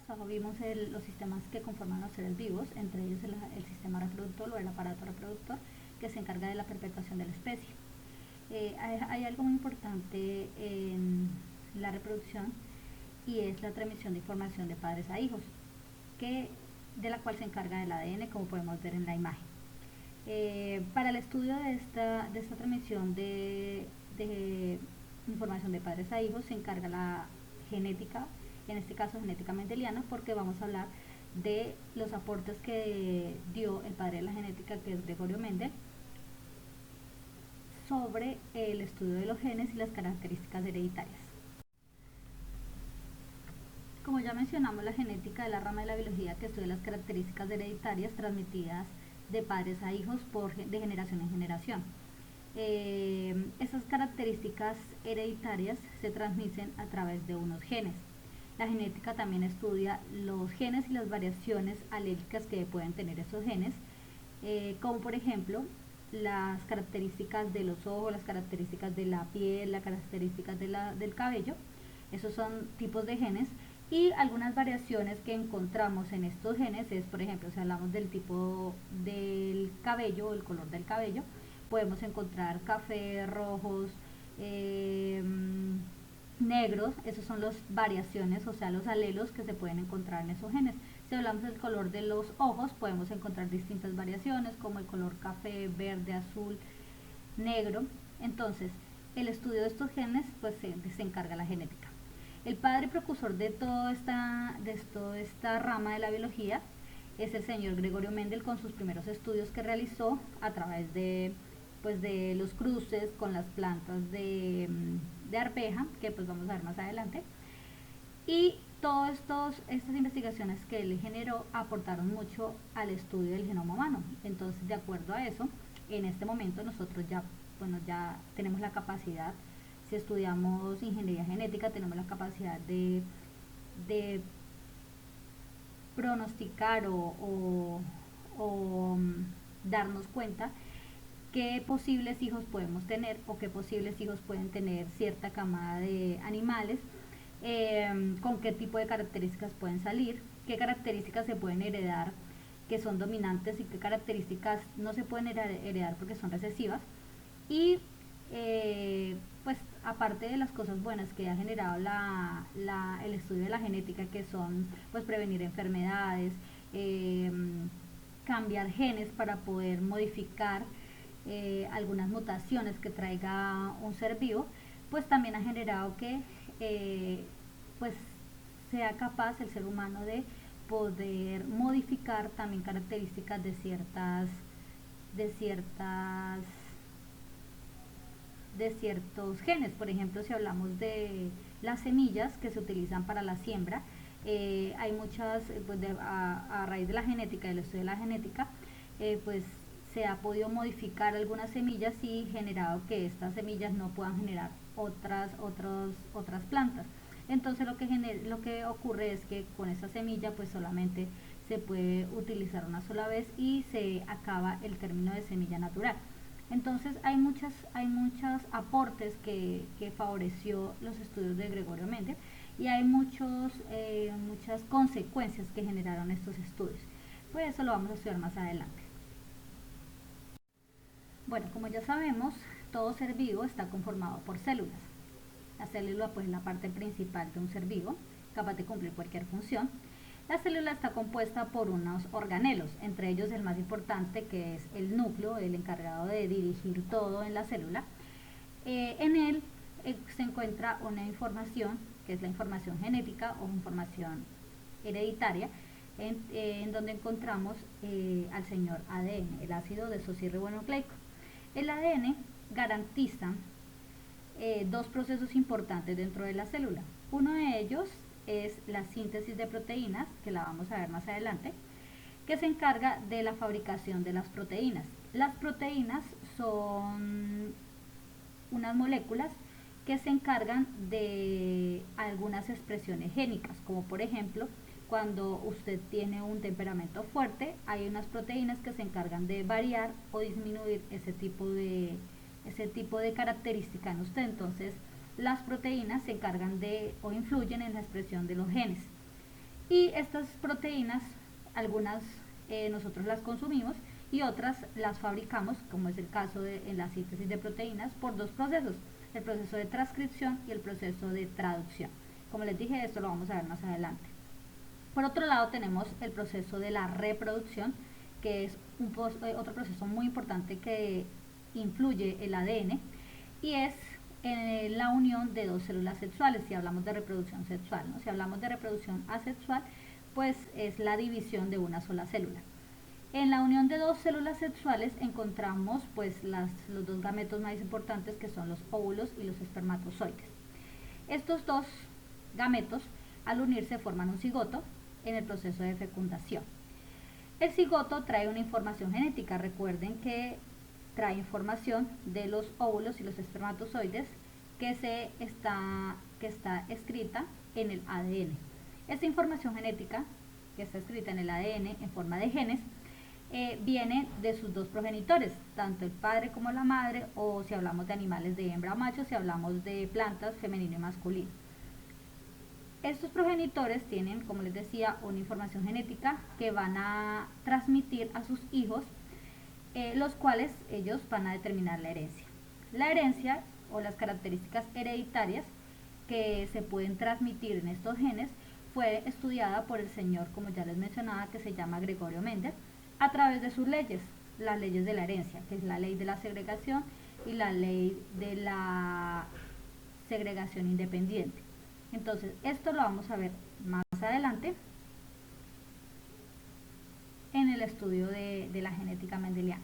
pasado vimos los sistemas que conforman los seres vivos, entre ellos el sistema reproductor o el aparato reproductor que se encarga de la perpetuación de la especie. Hay algo muy importante en la reproducción y es la transmisión de información de padres a hijos, de la cual se encarga el ADN, como podemos ver en la imagen. Para el estudio de esta transmisión de información de padres a hijos se encarga la genética, en este caso genética mendeliana, porque vamos a hablar de los aportes que dio el padre de la genética, que es Gregorio Mendel, sobre el estudio de los genes y las características hereditarias. Como ya mencionamos, la genética es la rama de la biología que estudia las características hereditarias transmitidas de padres a hijos de generación en generación. Esas características hereditarias se transmiten a través de unos genes. La genética también estudia los genes y las variaciones alélicas que pueden tener esos genes, como por ejemplo las características de los ojos, las características de la piel, las características del cabello. Esos son tipos de genes, y algunas variaciones que encontramos en estos genes es, por ejemplo, si hablamos del tipo del cabello, el color del cabello, podemos encontrar café, rojos, negros. Esos son las variaciones, o sea, los alelos que se pueden encontrar en esos genes. Si hablamos del color de los ojos, podemos encontrar distintas variaciones como el color café, verde, azul, negro. Entonces, el estudio de estos genes pues se encarga la genética. El padre precursor de toda esta rama de la biología es el señor Gregorio Mendel, con sus primeros estudios que realizó a través de los cruces con las plantas de arveja, que pues vamos a ver más adelante. Y todas estas investigaciones que él generó aportaron mucho al estudio del genoma humano. Entonces, de acuerdo a eso, en este momento nosotros ya tenemos la capacidad, si estudiamos ingeniería genética, tenemos la capacidad de pronosticar o darnos cuenta qué posibles hijos podemos tener o qué posibles hijos pueden tener cierta camada de animales, con qué tipo de características pueden salir, qué características se pueden heredar que son dominantes y qué características no se pueden heredar porque son recesivas. Y pues aparte de las cosas buenas que ha generado el estudio de la genética, que son pues prevenir enfermedades, cambiar genes para poder modificar algunas mutaciones que traiga un ser vivo, pues también ha generado que pues sea capaz el ser humano de poder modificar también características de ciertos genes. Por ejemplo, si hablamos de las semillas que se utilizan para la siembra, hay muchas, pues a raíz de la genética, del estudio de la genética, pues se ha podido modificar algunas semillas y generado que estas semillas no puedan generar otras plantas. Entonces lo que ocurre es que con esa semilla pues solamente se puede utilizar una sola vez y se acaba el término de semilla natural. Entonces hay muchos aportes que favoreció los estudios de Gregorio Mendel, y hay muchas consecuencias que generaron estos estudios. Pues eso lo vamos a estudiar más adelante. Bueno, como ya sabemos, todo ser vivo está conformado por células. La célula pues es la parte principal de un ser vivo, capaz de cumplir cualquier función. La célula está compuesta por unos organelos, entre ellos el más importante, que es el núcleo, el encargado de dirigir todo en la célula. En él se encuentra una información, que es la información genética o información hereditaria, en donde encontramos al señor ADN, el ácido desoxirribonucleico. El ADN garantiza dos procesos importantes dentro de la célula. Uno de ellos es la síntesis de proteínas, que la vamos a ver más adelante, que se encarga de la fabricación de las proteínas. Las proteínas son unas moléculas que se encargan de algunas expresiones génicas, como por ejemplo, cuando usted tiene un temperamento fuerte, hay unas proteínas que se encargan de variar o disminuir ese tipo de característica en usted. Entonces, las proteínas se encargan de o influyen en la expresión de los genes. Y estas proteínas, algunas nosotros las consumimos y otras las fabricamos, como es el caso en la síntesis de proteínas, por dos procesos: el proceso de transcripción y el proceso de traducción. Como les dije, esto lo vamos a ver más adelante. Por otro lado, tenemos el proceso de la reproducción, que es otro proceso muy importante que influye el ADN, y es en la unión de dos células sexuales, si hablamos de reproducción sexual, ¿no? Si hablamos de reproducción asexual, pues es la división de una sola célula. En la unión de dos células sexuales encontramos pues los dos gametos más importantes, que son los óvulos y los espermatozoides. Estos dos gametos, al unirse, forman un cigoto en el proceso de fecundación. El cigoto trae una información genética. Recuerden que trae información de los óvulos y los espermatozoides que está escrita en el ADN. Esta información genética que está escrita en el ADN en forma de genes viene de sus dos progenitores, tanto el padre como la madre, o si hablamos de animales, de hembra o macho, si hablamos de plantas, femenino y masculino. Estos progenitores tienen, como les decía, una información genética que van a transmitir a sus hijos, los cuales ellos van a determinar la herencia. La herencia o las características hereditarias que se pueden transmitir en estos genes fue estudiada por el señor, como ya les mencionaba, que se llama Gregorio Mendel, a través de sus leyes, las leyes de la herencia, que es la ley de la segregación y la ley de la segregación independiente. Entonces, esto lo vamos a ver más adelante en el estudio de la genética mendeliana.